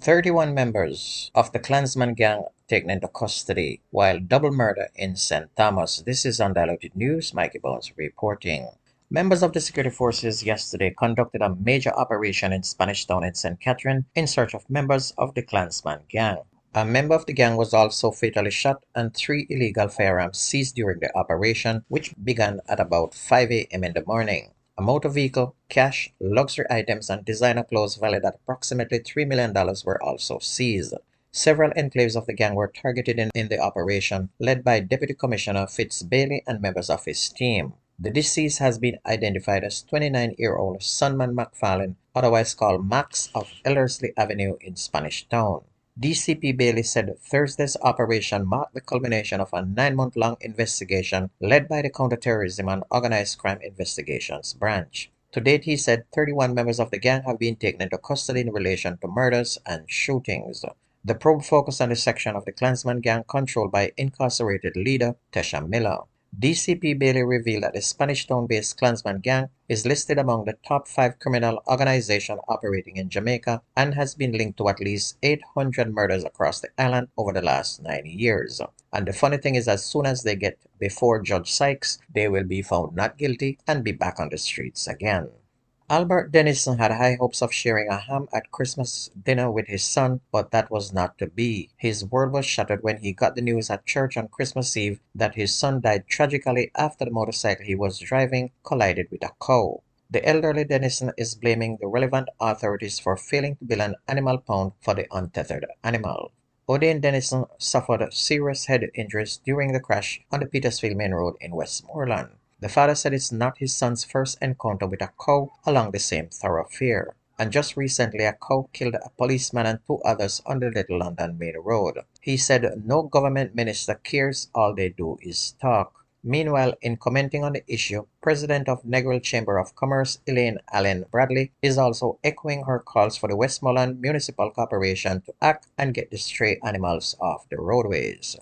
31 members of the Clansman gang taken into custody, while double murder in St. Thomas. This is Undiluted News. Mikey Bones reporting. Members of the security forces yesterday conducted a major operation in Spanish Town in St. Catherine in search of members of the Clansman gang. A member of the gang was also fatally shot and 3 illegal firearms seized during the operation, which began at about 5 a.m. in the morning. A motor vehicle, cash, luxury items, and designer clothes valued at approximately $3 million were also seized. Several enclaves of the gang were targeted in the operation, led by Deputy Commissioner Fitz Bailey and members of his team. The deceased has been identified as 29-year-old Sunman McFarlane, otherwise called Max, of Ellerslie Avenue in Spanish Town. DCP Bailey said Thursday's operation marked the culmination of a 9-month-long investigation led by the Counterterrorism and Organized Crime Investigations Branch. To date, he said 31 members of the gang have been taken into custody in relation to murders and shootings. The probe focused on the section of the Clansman gang controlled by incarcerated leader Tesha Miller. DCP Bailey revealed that the Spanish Town-based Clansman gang is listed among the top 5 criminal organizations operating in Jamaica and has been linked to at least 800 murders across the island over the last 9 years. And the funny thing is, as soon as they get before Judge Sykes, they will be found not guilty and be back on the streets again. Albert Dennison had high hopes of sharing a ham at Christmas dinner with his son, but that was not to be. His world was shattered when he got the news at church on Christmas Eve that his son died tragically after the motorcycle he was driving collided with a cow. The elderly Dennison is blaming the relevant authorities for failing to bill an animal pound for the untethered animal. Odain Dennison suffered serious head injuries during the crash on the Petersfield Main Road in Westmoreland. The father said it's not his son's first encounter with a cow along the same thoroughfare. And just recently, a cow killed a policeman and 2 others on the Little London Main Road. He said no government minister cares, all they do is talk. Meanwhile, in commenting on the issue, President of Negril Chamber of Commerce Elaine Allen Bradley is also echoing her calls for the Westmoreland Municipal Corporation to act and get the stray animals off the roadways.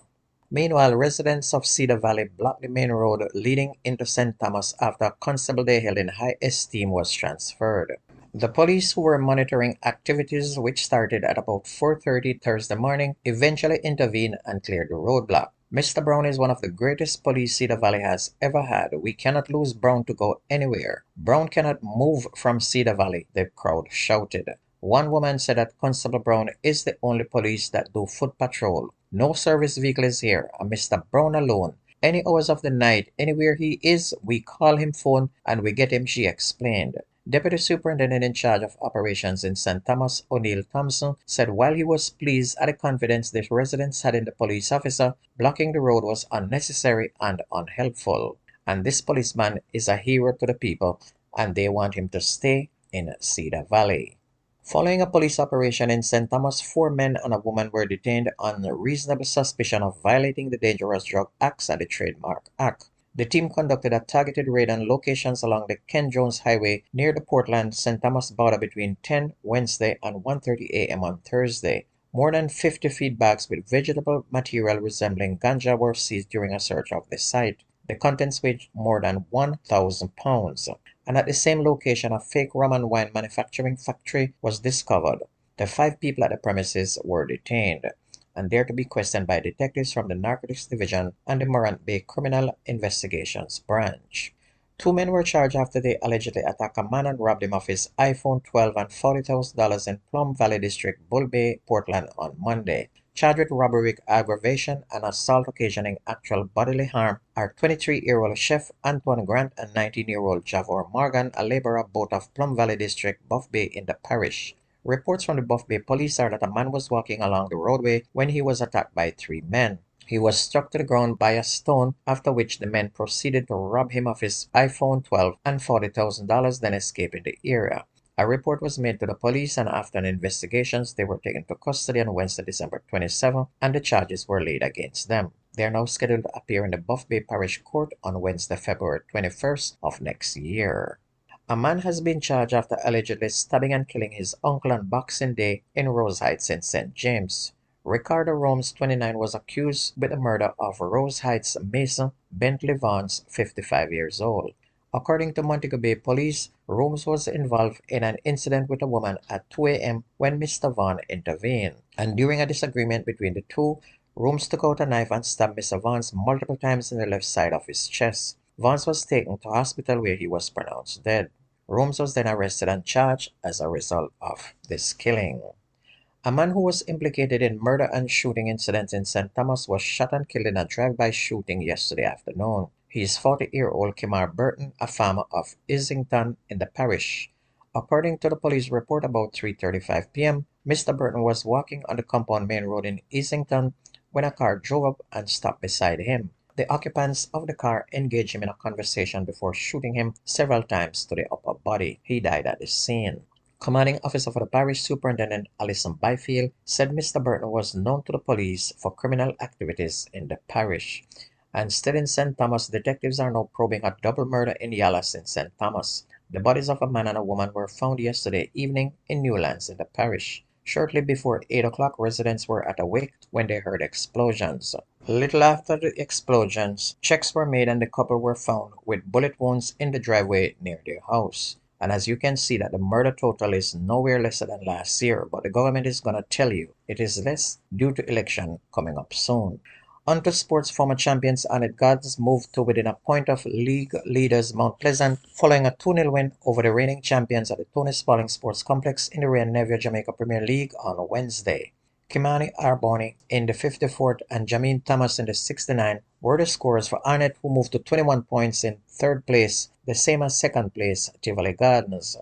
Meanwhile, residents of Cedar Valley blocked the main road leading into St. Thomas after a constable they held in high esteem was transferred. The police, who were monitoring activities which started at about 4:30 Thursday morning, eventually intervened and cleared the roadblock. Mr. Brown is one of the greatest police Cedar Valley has ever had. We cannot lose Brown to go anywhere. Brown cannot move from Cedar Valley, the crowd shouted. One woman said that Constable Brown is the only police that do foot patrol. No service vehicle is here, and Mr. Brown alone. Any hours of the night, anywhere he is, we call him phone and we get him, she explained. Deputy Superintendent in charge of operations in St. Thomas, O'Neill Thompson, said while he was pleased at the confidence the residents had in the police officer, blocking the road was unnecessary and unhelpful. And this policeman is a hero to the people, and they want him to stay in Cedar Valley. Following a police operation in St. Thomas, 4 men and a woman were detained on reasonable suspicion of violating the Dangerous Drug Acts and the Trademark Act. The team conducted a targeted raid on locations along the Ken Jones Highway near the Portland-St. Thomas border between 10 Wednesday and 1:30 a.m. on Thursday. More than 50 feed bags with vegetable material resembling ganja were seized during a search of the site. The contents weighed more than 1,000 pounds. And at the same location, a fake rum and wine manufacturing factory was discovered. The 5 people at the premises were detained, and they're to be questioned by detectives from the Narcotics Division and the Morant Bay Criminal Investigations Branch. 2 men were charged after they allegedly attacked a man and robbed him of his iPhone 12 and $40,000 in Plum Valley District, Bull Bay, Portland on Monday. Charged with robbery, aggravation, and assault occasioning actual bodily harm are 23-year-old Chef Antoine Grant and 19-year-old Javor Morgan, a laborer both of Plum Valley District, Buff Bay in the parish. Reports from the Buff Bay police are that a man was walking along the roadway when he was attacked by 3 men. He was struck to the ground by a stone, after which the men proceeded to rob him of his iPhone 12 and $40,000, then escaping the area. A report was made to the police, and after an investigation, they were taken to custody on Wednesday, December 27, and the charges were laid against them. They are now scheduled to appear in the Buff Bay Parish Court on Wednesday, February 21st of next year. A man has been charged after allegedly stabbing and killing his uncle on Boxing Day in Rose Heights in St. James. Ricardo Romes, 29, was accused with the murder of Rose Heights Mason Bentley Vance, 55 years old. According to Montego Bay Police, Rooms was involved in an incident with a woman at 2 a.m. when Mr. Vaughn intervened. And during a disagreement between the two, Rooms took out a knife and stabbed Mr. Vance multiple times in the left side of his chest. Vance was taken to hospital where he was pronounced dead. Rooms was then arrested and charged as a result of this killing. A man who was implicated in murder and shooting incidents in St. Thomas was shot and killed in a drive-by shooting yesterday afternoon. He is 40-year-old Kimar Burton, a farmer of Islington in the parish. According to the police report, about 3:35 p.m., Mr. Burton was walking on the compound main road in Islington when a car drove up and stopped beside him. The occupants of the car engaged him in a conversation before shooting him several times to the upper body. He died at the scene. Commanding officer for the parish, Superintendent Alison Byfield, said Mr. Burton was known to the police for criminal activities in the parish. And still in St. Thomas, detectives are now probing a double murder in Yallas in St. Thomas. The bodies of a man and a woman were found yesterday evening in Newlands in the parish. Shortly before 8 o'clock, residents were at a wake when they heard explosions. Little after the explosions, checks were made and the couple were found with bullet wounds in the driveway near their house. And as you can see that the murder total is nowhere lesser than last year, but the government is going to tell you it is less due to election coming up soon. On to sports, former champions Annette Gods moved to within a point of league leaders Mount Pleasant following a 2-0 win over the reigning champions at the Tony Spalding Sports Complex in the Rio Nevia Jamaica Premier League on Wednesday. Kimani Arboni in the 54th and Jameen Thomas in the 69th were the scorers for Arnett, who moved to 21 points in third place, the same as second place Tivoli Gardens.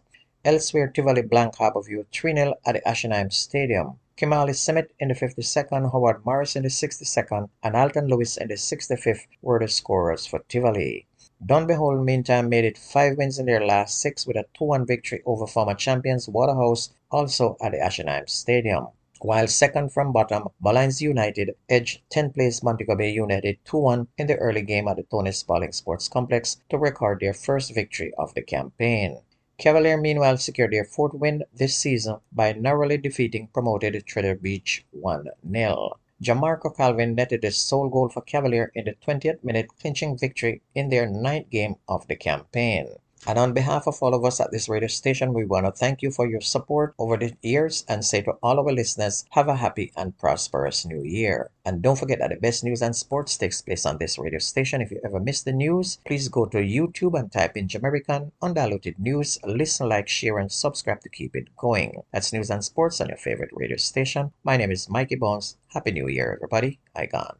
Elsewhere, Tivoli Blanc Harborview 3-0 at the Ashenheim Stadium. Kimali Simmet in the 52nd, Howard Morris in the 62nd, and Alton Lewis in the 65th were the scorers for Tivoli. Dunbehold, meantime, made it 5 wins in their last 6 with a 2-1 victory over former champions Waterhouse, also at the Ashenheim Stadium. While second from bottom, Ballines United edged 10th place Montego Bay United 2-1 in the early game at the Tony Spalding Sports Complex to record their first victory of the campaign. Cavalier meanwhile secured their 4th win this season by narrowly defeating promoted Treasure Beach 1-0. Jamarco Calvin netted the sole goal for Cavalier in the 20th minute, clinching victory in their 9th game of the campaign. And on behalf of all of us at this radio station, we want to thank you for your support over the years and say to all our listeners, have a happy and prosperous new year. And don't forget that the best news and sports takes place on this radio station. If you ever miss the news, please go to YouTube and type in Jamaican Undiluted News. Listen, like, share, and subscribe to keep it going. That's news and sports on your favorite radio station. My name is Mikey Bones. Happy New Year, everybody. I gone.